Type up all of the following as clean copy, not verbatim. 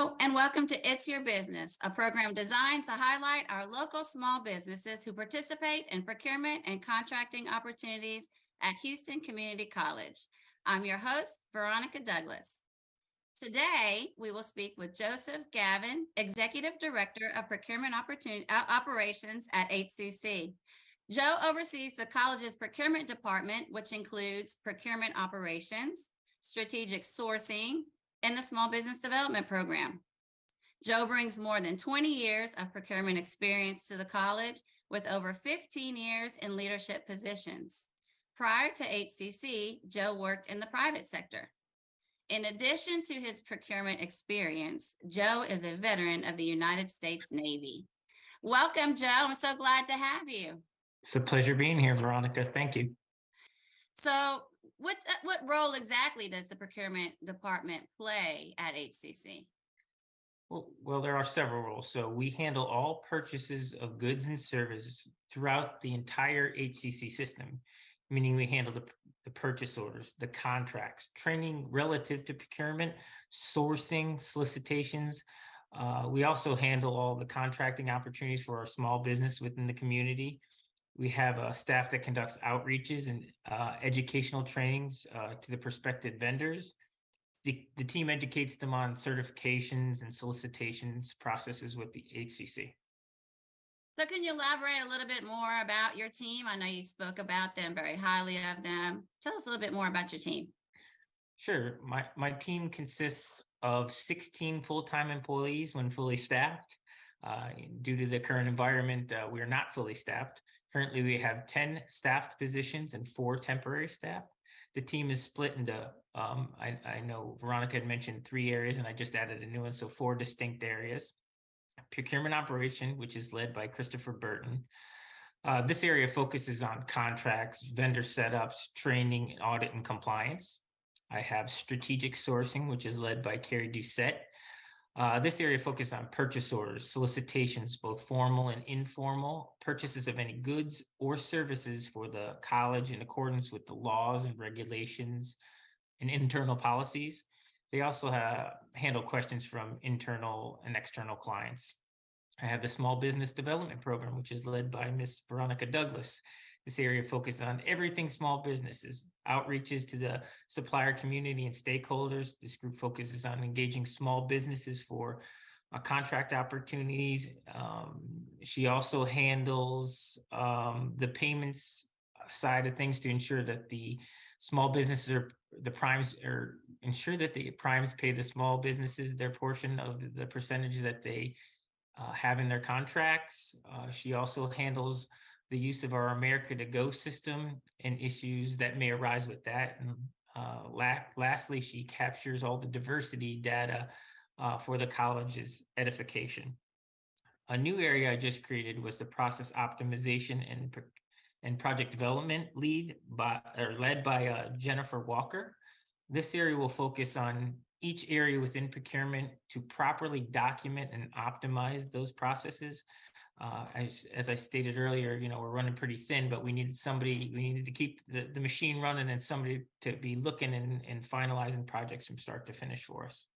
Hello, and welcome to It's Your Business, a program designed to highlight our local small businesses who participate in procurement and contracting opportunities at Houston Community College. I'm your host, Veronica Douglas. Today, we will speak with Joseph Gavin, Executive Director of Procurement Operations at HCC. Joe oversees the college's procurement department, which includes procurement operations, strategic sourcing, and the Small Business Development Program. Joe brings more than 20 years of procurement experience to the college with over 15 years in leadership positions. Prior to HCC, Joe worked in the private sector. In addition to his procurement experience, Joe is a veteran of the United States Navy. Welcome, Joe. I'm so glad to have you. It's a pleasure being here, Veronica. Thank you. So what role exactly does the procurement department play at HCC? Well, there are several roles. So we handle all purchases of goods and services throughout the entire HCC system, meaning we handle the purchase orders, the contracts, training relative to procurement, sourcing, solicitations. We also handle all the contracting opportunities for our small business within the community. We have a staff that conducts outreaches and educational trainings to the prospective vendors. The team educates them on certifications and solicitations processes with the HCC. So can you elaborate a little bit more about your team? I know you spoke about them very highly of them. Tell us a little bit more about your team. Sure. My team consists of 16 full-time employees when fully staffed. Due to the current environment, we are not fully staffed. Currently, we have 10 staffed positions and 4 temporary staff. The team is split into, I know Veronica had mentioned 3 areas, and I just added a new one, so 4 distinct areas. Procurement Operation, which is led by Christopher Burton. This area focuses on contracts, vendor setups, training, audit, and compliance. I have Strategic Sourcing, which is led by Carrie Doucette. This area focuses on purchase orders, solicitations, both formal and informal, purchases of any goods or services for the college in accordance with the laws and regulations and internal policies. They also handle questions from internal and external clients. I have the Small Business Development Program, which is led by Miss Veronica Douglas. This area focuses on everything small businesses, outreaches to the supplier community and stakeholders. This group focuses on engaging small businesses for contract opportunities. She also handles the payments side of things to ensure that the small businesses ensure that the primes pay the small businesses their portion of the percentage that they have in their contracts. She also handles the use of our America to Go system and issues that may arise with that. And lastly, she captures all the diversity data for the college's edification. A new area I just created was the process optimization and project development led by Jennifer Walker. This area will focus on each area within procurement to properly document and optimize those processes. As I stated earlier, we're running pretty thin, but we needed to keep the machine running and somebody to be looking and finalizing projects from start to finish for us.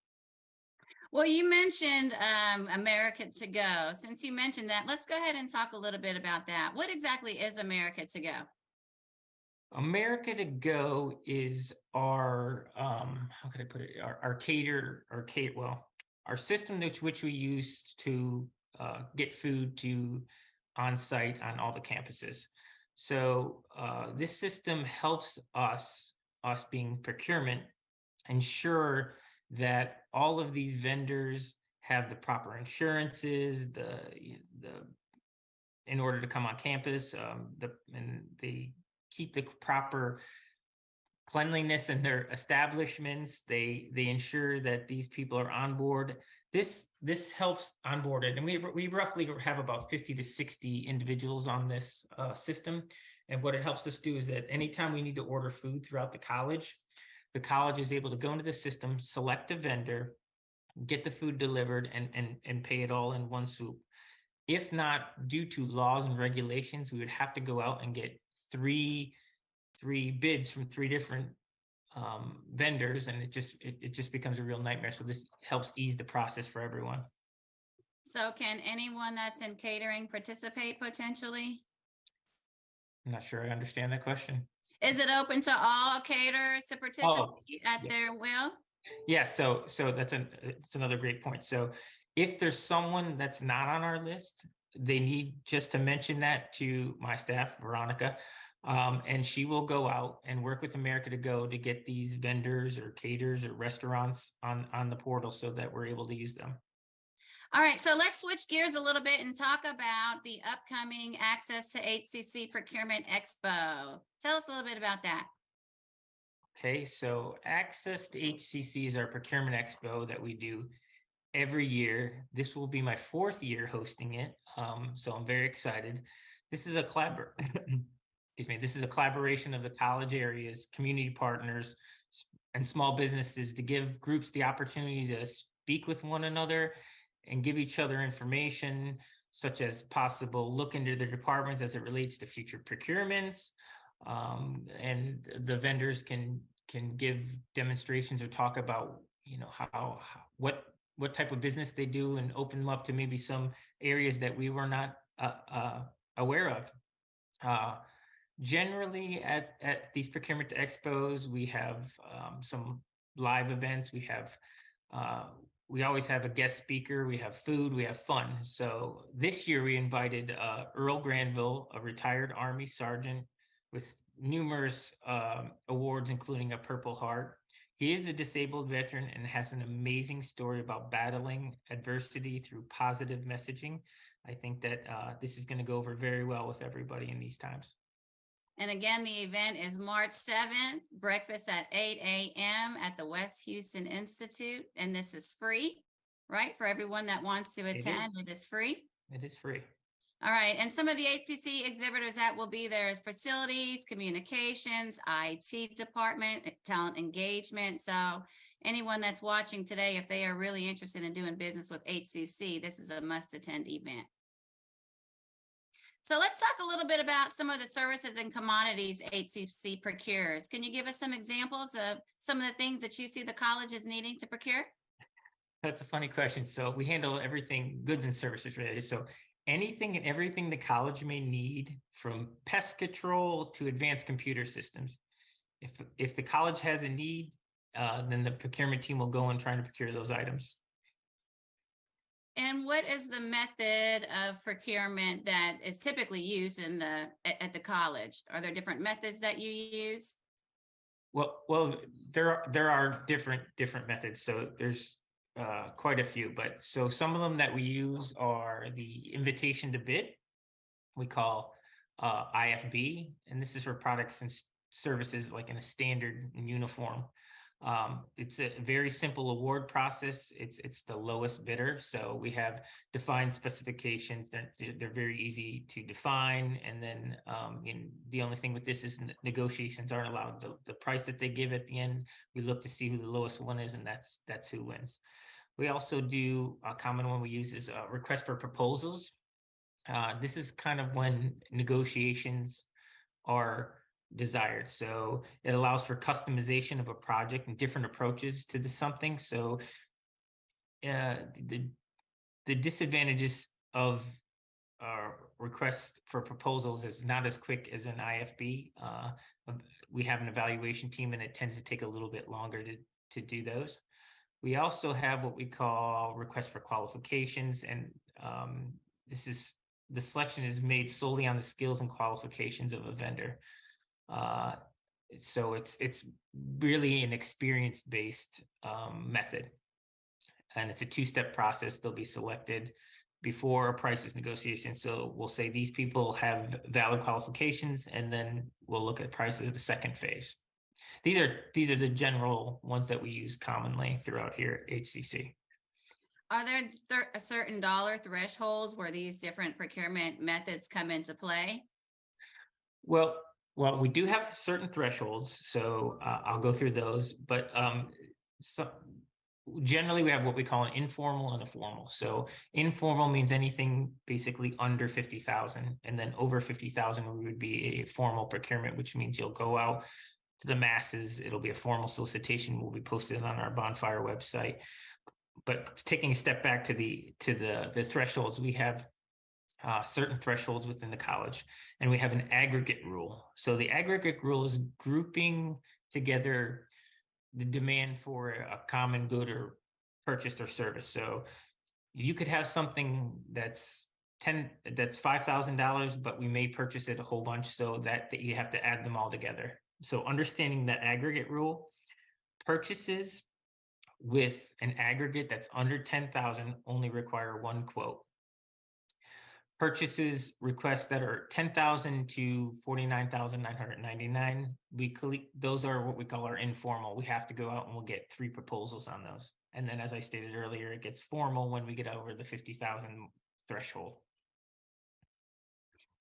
Well, you mentioned America to Go. Since you mentioned that, let's go ahead and talk a little bit about that. What exactly is America to Go? America to Go is our, how can I put it? Our system which we use to get food to on site on all the campuses. So this system helps us being procurement, ensure that all of these vendors have the proper insurances, in order to come on campus, and they keep the proper cleanliness in their establishments. They ensure that these people are on board. This helps onboard it, and we roughly have about 50 to 60 individuals on this system. And what it helps us do is that anytime we need to order food throughout the college is able to go into the system, select a vendor, get the food delivered, and pay it all in one swoop. If not, due to laws and regulations, we would have to go out and get three bids from 3 different vendors, and it just becomes a real nightmare. So this helps ease the process for everyone. So can anyone that's in catering participate potentially? I'm not sure I understand that question. Is it open to all caterers to participate at yeah. their will? Yeah, so it's another great point. So if there's someone that's not on our list, they need just to mention that to my staff, Veronica, and she will go out and work with America to Go to get these vendors or caterers or restaurants on the portal so that we're able to use them. All right, so let's switch gears a little bit and talk about the upcoming Access to HCC Procurement Expo. Tell us a little bit about that. Okay, so Access to HCC is our procurement expo that we do every year. This will be my 4th year hosting it, so I'm very excited. This is a This is a collaboration of the college areas, community partners, and small businesses to give groups the opportunity to speak with one another and give each other information, such as possible look into their departments as it relates to future procurements. And the vendors can give demonstrations or talk about, what type of business they do and open them up to maybe some areas that we were not aware of. Generally at these procurement expos, we have some live events. We always have a guest speaker, we have food, we have fun. So this year we invited Earl Granville, a retired Army sergeant with numerous awards, including a Purple Heart. He is a disabled veteran and has an amazing story about battling adversity through positive messaging. I think that this is going to go over very well with everybody in these times. And again, the event is March 7th, breakfast at 8 a.m. at the West Houston Institute. And this is free, right? For everyone that wants to attend, it is free. It is free. All right. And some of the HCC exhibitors that will be there: facilities, communications, IT department, talent engagement. So anyone that's watching today, if they are really interested in doing business with HCC, this is a must-attend event. So let's talk a little bit about some of the services and commodities HCC procures. Can you give us some examples of some of the things that you see the college is needing to procure? That's a funny question. So we handle everything goods and services related. So anything and everything the college may need, from pest control to advanced computer systems. If the college has a need, then the procurement team will go and try to procure those items. And what is the method of procurement that is typically used at the college? Are there different methods that you use? Well, there are different methods. So there's quite a few, but so some of them that we use are the invitation to bid. We call IFB, and this is for products and services like in a standard and uniform. It's a very simple award process. It's the lowest bidder. So we have defined specifications. They're very easy to define. And then the only thing with this is negotiations aren't allowed. The price that they give at the end, we look to see who the lowest one is, and that's who wins. We also do a common one we use is a request for proposals. This is kind of when negotiations are desired. So it allows for customization of a project and different approaches to something. So the disadvantages of request for proposals is not as quick as an IFB. We have an evaluation team, and it tends to take a little bit longer to do those. We also have what we call request for qualifications, and the selection is made solely on the skills and qualifications of a vendor. So it's really an experience-based method, and it's a 2-step process. They'll be selected before a price is negotiation. So we'll say these people have valid qualifications, and then we'll look at prices of the second phase. These are the general ones that we use commonly throughout here at HCC. Are there a certain dollar thresholds where these different procurement methods come into play? Well, we do have certain thresholds, so I'll go through those. But generally, we have what we call an informal and a formal. So informal means anything basically under 50,000, and then over 50,000 would be a formal procurement, which means you'll go out to the masses. It'll be a formal solicitation. Will be posted on our bonfire website. But taking a step back to the thresholds, we have certain thresholds within the college, and we have an aggregate rule. So the aggregate rule is grouping together the demand for a common good or purchased or service. So you could have something that's $5,000, but we may purchase it a whole bunch, so that you have to add them all together. So understanding that aggregate rule, purchases with an aggregate that's under 10,000 only require one quote. Purchases requests that are 10,000 to 49,999. Those are what we call our informal. We have to go out and we'll get 3 proposals on those. And then, as I stated earlier, it gets formal when we get over the 50,000 threshold.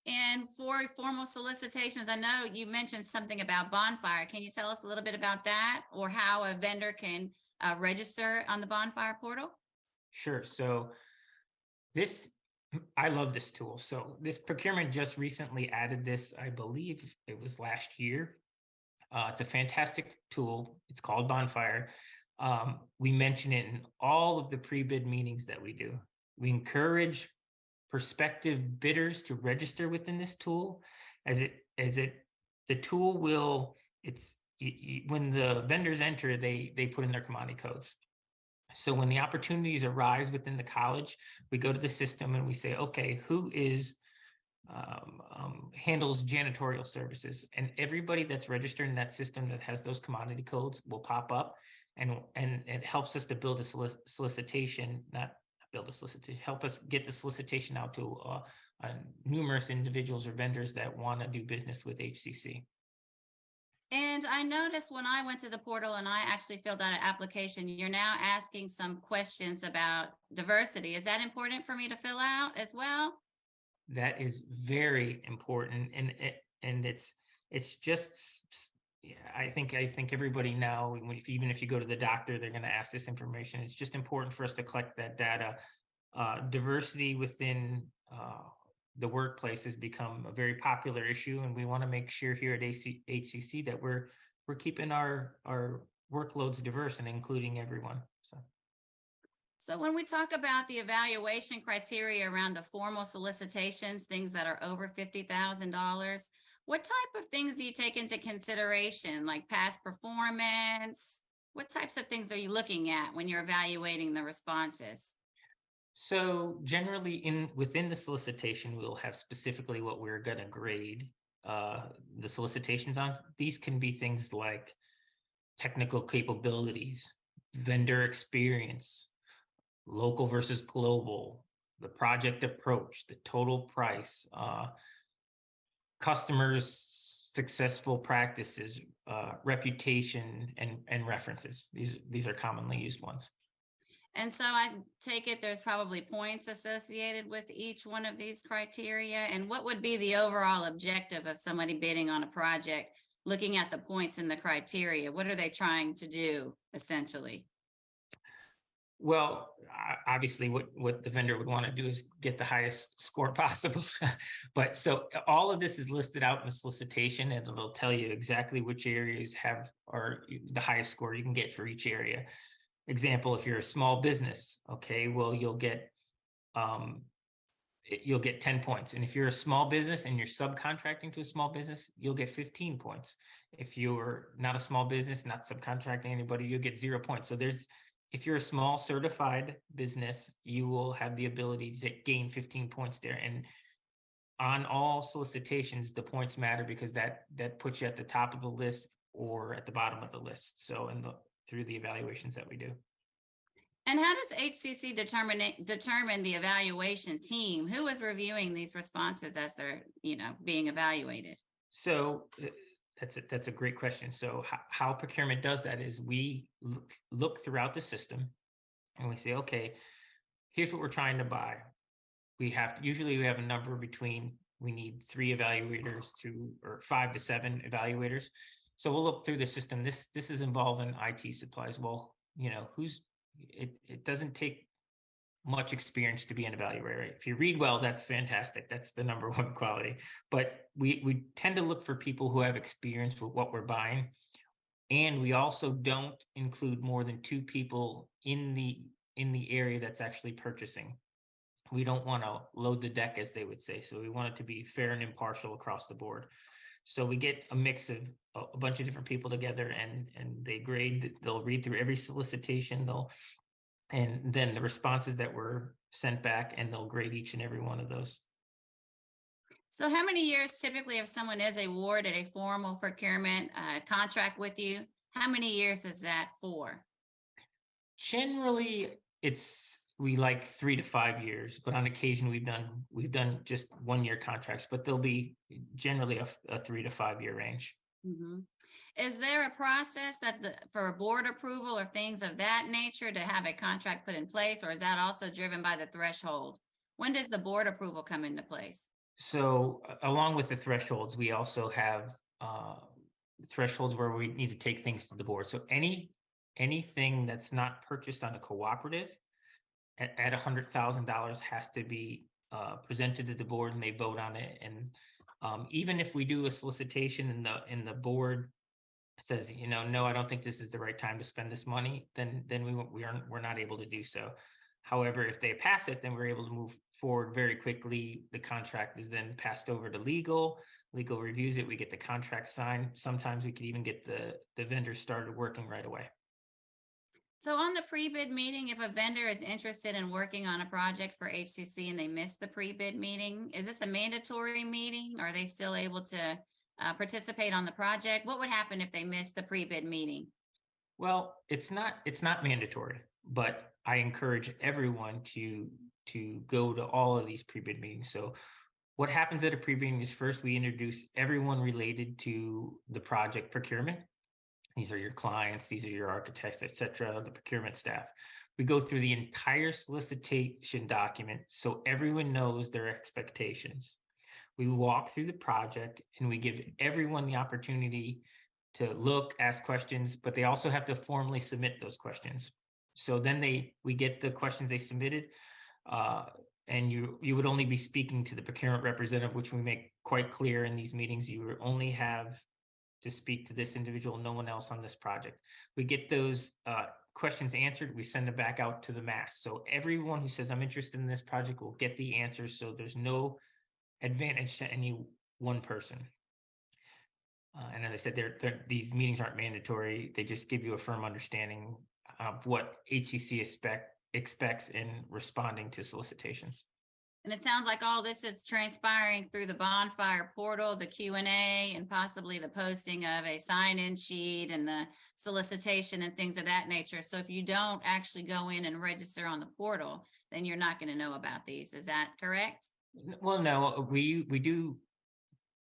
And for formal solicitations, I know you mentioned something about bonfire. Can you tell us a little bit about that, or how a vendor can register on the bonfire portal? Sure. So I love this tool. So this procurement just recently added this, I believe it was last year. It's a fantastic tool. It's called Bonfire. We mention it in all of the pre-bid meetings that we do. We encourage prospective bidders to register within this tool, the tool will, when the vendors enter, they put in their commodity codes. So when the opportunities arise within the college, we go to the system and we say, okay, who handles janitorial services? And everybody that's registered in that system that has those commodity codes will pop up, and it helps us to build a solicitation, not build a solicitation, help us get the solicitation out to numerous individuals or vendors that want to do business with HCC. And I noticed when I went to the portal and I actually filled out an application, you're now asking some questions about diversity. Is that important for me to fill out as well? That is very important, and it's just, yeah, I think everybody now, even if you go to the doctor, they're going to ask this information. It's just important for us to collect that data. Diversity within the workplace has become a very popular issue, and we want to make sure here at HCC that we're keeping our workloads diverse and including everyone. So when we talk about the evaluation criteria around the formal solicitations, things that are over $50,000, what type of things do you take into consideration, like past performance? What types of things are you looking at when you're evaluating the responses? So generally within the solicitation, we'll have specifically what we're going to grade the solicitations on. These can be things like technical capabilities, vendor experience, local versus global, the project approach, the total price, customers' successful practices, reputation, and references. These are commonly used ones. And so I take it there's probably points associated with each one of these criteria. And what would be the overall objective of somebody bidding on a project, looking at the points and the criteria? What are they trying to do essentially? Well, obviously what the vendor would want to do is get the highest score possible. But so all of this is listed out in the solicitation, and it'll tell you exactly which areas have the highest score you can get for each area. Example, if you're a small business, okay, well, you'll get 10 points. And if you're a small business and you're subcontracting to a small business, you'll get 15 points. If you're not a small business, not subcontracting anybody, you'll get 0 points. So if you're a small certified business, you will have the ability to gain 15 points there. And on all solicitations, the points matter because that puts you at the top of the list or at the bottom of the list. So through the evaluations that we do. And how does HCC determine the evaluation team? Who is reviewing these responses as they're being evaluated? So that's a great question. So how procurement does that is we look throughout the system and we say, okay, here's what we're trying to buy. Usually we have a number between, we need 3 evaluators or 5 to 7 evaluators. So we'll look through the system. This is involving IT supplies. Well, it doesn't take much experience to be an evaluator. If you read well, that's fantastic. That's the number one quality. But we tend to look for people who have experience with what we're buying. And we also don't include more than 2 people in the area that's actually purchasing. We don't want to load the deck, as they would say. So we want it to be fair and impartial across the board. So we get a mix of a bunch of different people together, and they grade. They'll read through every solicitation. And then the responses that were sent back, and they'll grade each and every one of those. So how many years typically, if someone is awarded a formal procurement contract with you, how many years is that for? Generally, we like 3 to 5 years, but on occasion we've done just 1 year contracts, but they'll be generally a 3 to 5 year range. Mhm. Is there a process for a board approval or things of that nature to have a contract put in place, or is that also driven by the threshold? When does the board approval come into place? So along with the thresholds, we also have thresholds where we need to take things to the board. So anything that's not purchased on a cooperative at $100,000 has to be presented to the board, and they vote on it. And even if we do a solicitation and the board says, no, I don't think this is the right time to spend this money, then we're not able to do so. However, if they pass it, then we're able to move forward very quickly. The contract is then passed over to legal. Legal reviews it. We get the contract signed. Sometimes we could even get the vendor started working right away. So on the pre-bid meeting, if a vendor is interested in working on a project for HCC and they miss the pre-bid meeting, is this a mandatory meeting? Are they still able to participate on the project? What would happen if they miss the pre-bid meeting? Well, it's not mandatory, but I encourage everyone to go to all of these pre-bid meetings. So what happens at a pre-bid meeting is, first we introduce everyone related to the project procurement. These are your clients, these are your architects, et cetera, the procurement staff. We go through the entire solicitation document so everyone knows their expectations. We walk through the project and we give everyone the opportunity to look, ask questions, but they also have to formally submit those questions. So then we get the questions they submitted, and you would only be speaking to the procurement representative, which we make quite clear in these meetings. You would only have to speak to this individual, no one else on this project. We get those questions answered, we send them back out to the mass. So everyone who says, I'm interested in this project, will get the answers. So there's no advantage to any one person. And as I said, these meetings aren't mandatory. They just give you a firm understanding of what HCC expects in responding to solicitations. And it sounds like all this is transpiring through the bonfire portal, the Q&A, and possibly the posting of a sign-in sheet and the solicitation and things of that nature. So if you don't actually go in and register on the portal, then you're not going to know about these. Is that correct? Well, no, we do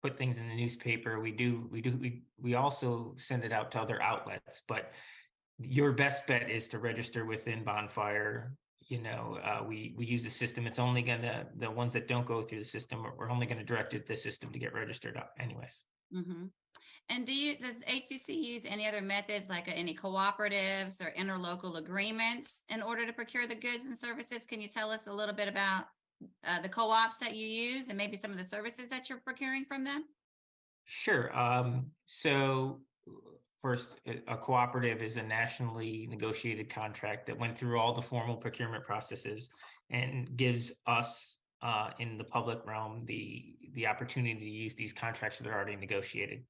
put things in the newspaper. We also send it out to other outlets, but your best bet is to register within Bonfire. We use the system. It's only the ones that don't go through the system, we're only going to direct it the system to get registered up anyways. Mm-hmm. And does HCC use any other methods, like any cooperatives or interlocal agreements, in order to procure the goods and services? Can you tell us a little bit about the co-ops that you use and maybe some of the services that you're procuring from them? Sure. So first, a cooperative is a nationally negotiated contract that went through all the formal procurement processes and gives us in the public realm the opportunity to use these contracts that are already negotiated.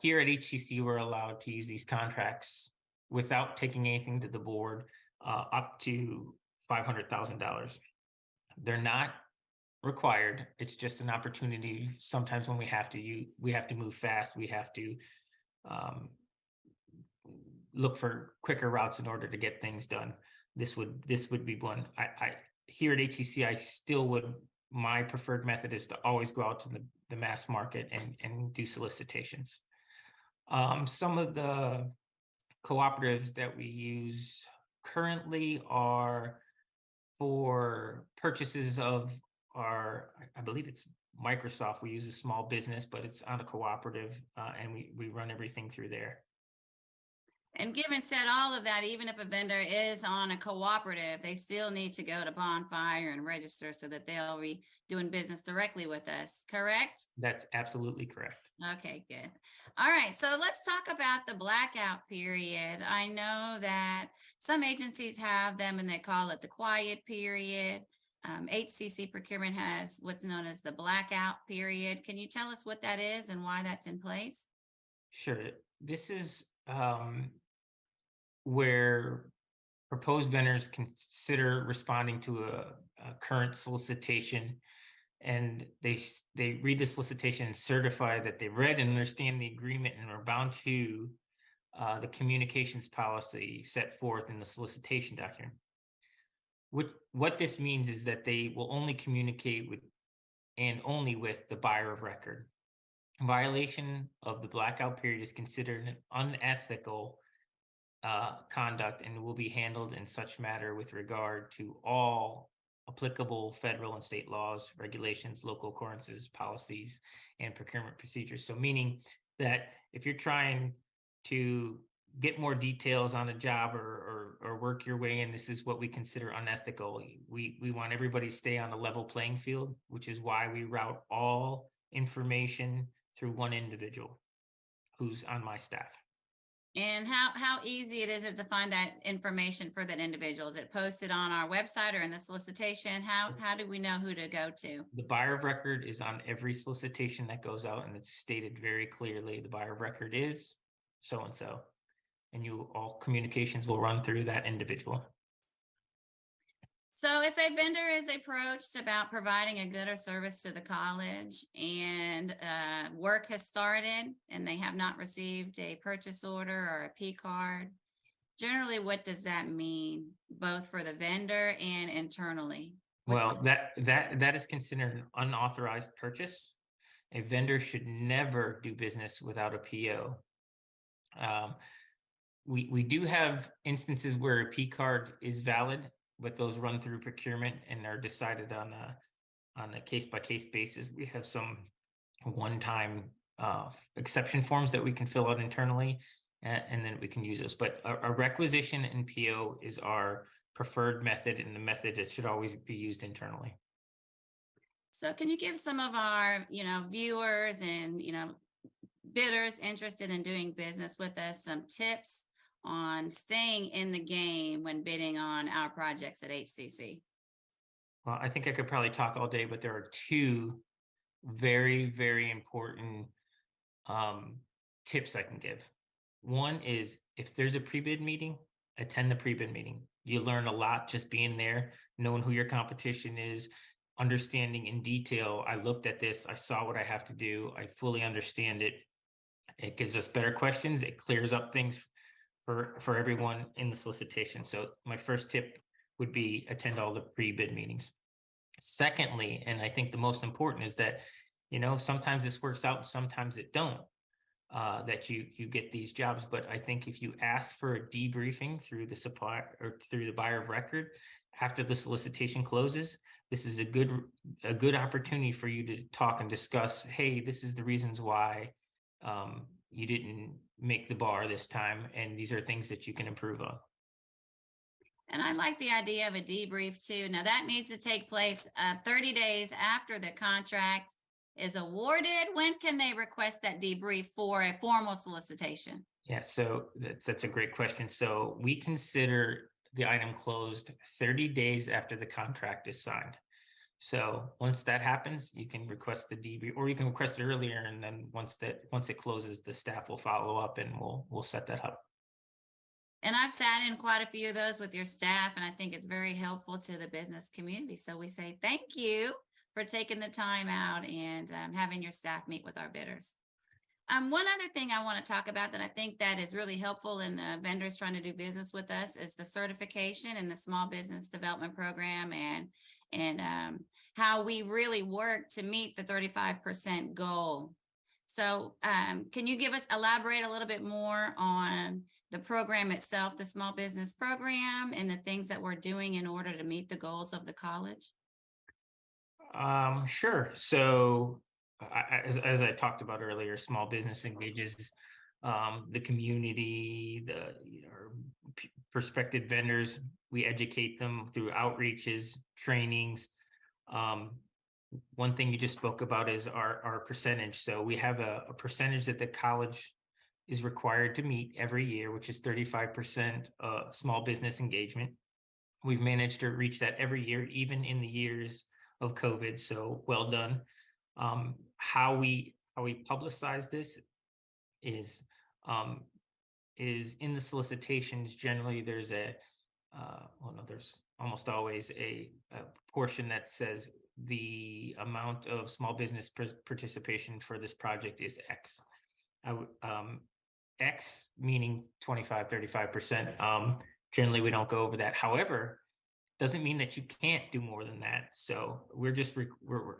Here at HCC, we're allowed to use these contracts without taking anything to the board up to $500,000. They're not required. It's just an opportunity. Sometimes when we have to move fast. We have to look for quicker routes in order to get things done. This would be one. I here at HCC, my preferred method is to always go out to the mass market and do solicitations. Some of the cooperatives that we use currently are for purchases of I believe it's Microsoft. We use a small business, but it's on a cooperative, and we run everything through there. And given said all of that, even if a vendor is on a cooperative, they still need to go to Bonfire and register so that they'll be doing business directly with us, correct? That's absolutely correct. Okay, good. All right, so let's talk about the blackout period. I know that some agencies have them and they call it the quiet period. HCC procurement has what's known as the blackout period. Can you tell us what that is and why that's in place? Sure. This is where proposed vendors consider responding to a current solicitation, and they read the solicitation and certify that they read and understand the agreement and are bound to the communications policy set forth in the solicitation document. What this means is that they will only communicate with and only with the buyer of record. Violation of the blackout period is considered an unethical conduct and will be handled in such matter with regard to all applicable federal and state laws, regulations, local occurrences, policies, and procurement procedures. So meaning that if you're trying to get more details on a job or work your way in, this is what we consider unethical. We want everybody to stay on a level playing field, which is why we route all information through one individual who's on my staff. And how easy it is to find that information for that individual? Is it posted on our website or in the solicitation? How do we know who to go to? The buyer of record is on every solicitation that goes out, and it's stated very clearly the buyer of record is so-and-so. And all communications will run through that individual. So if a vendor is approached about providing a good or service to the college and work has started and they have not received a purchase order or a P card, generally what does that mean, both for the vendor and internally? Well, that is considered an unauthorized purchase. A vendor should never do business without a PO. We do have instances where a P card is valid, but those run through procurement and are decided on a case-by-case basis. We have some one-time exception forms that we can fill out internally, and then we can use those. But a requisition and PO is our preferred method and the method that should always be used internally. So can you give some of our, viewers and, bidders interested in doing business with us some tips on staying in the game when bidding on our projects at HCC? Well, I think I could probably talk all day, but there are two very, very important tips I can give. One is if there's a pre-bid meeting, attend the pre-bid meeting. You learn a lot just being there, knowing who your competition is, understanding in detail. I looked at this, I saw what I have to do, I fully understand it. It gives us better questions. It clears up things for everyone in the solicitation. So my first tip would be attend all the pre-bid meetings. Secondly, and I think the most important is that, sometimes this works out, sometimes it don't, that you get these jobs. But I think if you ask for a debriefing through the supplier or through the buyer of record after the solicitation closes, this is a good opportunity for you to talk and discuss, hey, this is the reasons why you didn't make the bar this time, and these are things that you can improve on. And I like the idea of a debrief too. Now that needs to take place 30 days after the contract is awarded. When can they request that debrief for a formal solicitation? Yeah, so that's a great question. So we consider the item closed 30 days after the contract is signed. So once that happens, you can request the debrief, or you can request it earlier, and then once it closes, the staff will follow up and we'll set that up. And I've sat in quite a few of those with your staff, and I think it's very helpful to the business community. So we say thank you for taking the time out and having your staff meet with our bidders. One other thing I want to talk about that I think that is really helpful in the vendors trying to do business with us is the certification and the small business development program and how we really work to meet the 35% goal. So can you elaborate a little bit more on the program itself, the small business program, and the things that we're doing in order to meet the goals of the college? Sure. So as I talked about earlier, small business engages the community, our prospective vendors. We educate them through outreaches, trainings. One thing you just spoke about is our percentage. So we have a percentage that the college is required to meet every year, which is 35% small business engagement. We've managed to reach that every year, even in the years of COVID. So well done. How we publicize this is in the solicitations. Generally, there's there's almost always a portion that says the amount of small business participation for this project is X. X meaning 25, 35%. Generally, we don't go over that. However, doesn't mean that you can't do more than that. So we're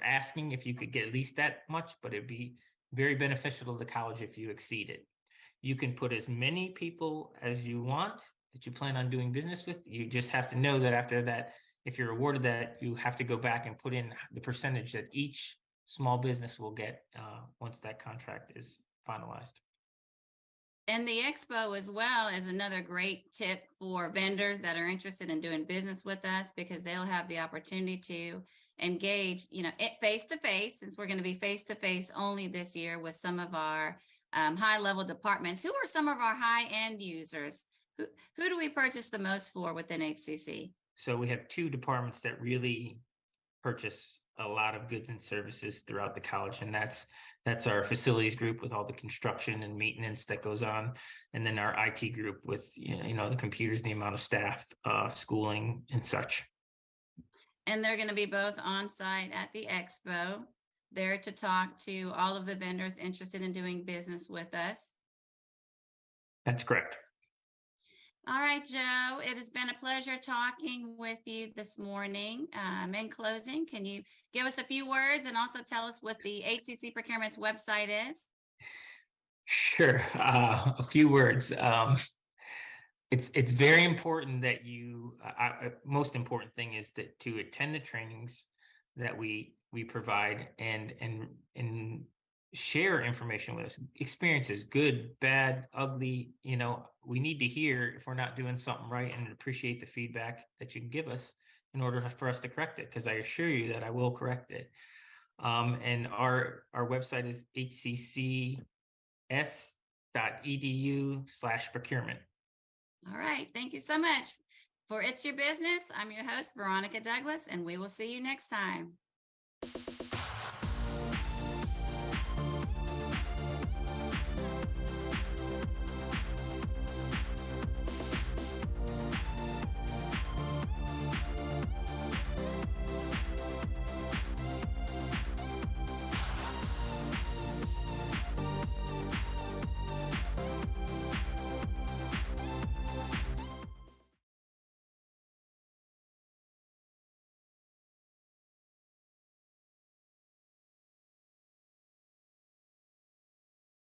asking if you could get at least that much, but it'd be very beneficial to the college if you exceed it. You can put as many people as you want that you plan on doing business with. You just have to know that after that, if you're awarded that, you have to go back and put in the percentage that each small business will get once that contract is finalized. And the expo as well is another great tip for vendors that are interested in doing business with us, because they'll have the opportunity to engage, face to face, since we're going to be face to face only this year with some of our high level departments. Who are some of our high end users? Who do we purchase the most for within HCC? So we have two departments that really purchase a lot of goods and services throughout the college, and that's our facilities group with all the construction and maintenance that goes on, and then our IT group with the computers, the amount of staff, schooling and such. And they're going to be both on site at the expo, there to talk to all of the vendors interested in doing business with us. That's correct. All right, Joe, it has been a pleasure talking with you this morning. In closing, can you give us a few words and also tell us what the HCC Procurement's website is? Sure. A few words. It's very important that most important thing is that to attend the trainings that we provide and share information with us, experiences, good, bad, ugly. We need to hear if we're not doing something right, and appreciate the feedback that you can give us in order for us to correct it, because I assure you that I will correct it. And our website is hccs.edu/procurement. All right. Thank you so much. For It's Your Business, I'm your host, Veronica Douglas, and we will see you next time.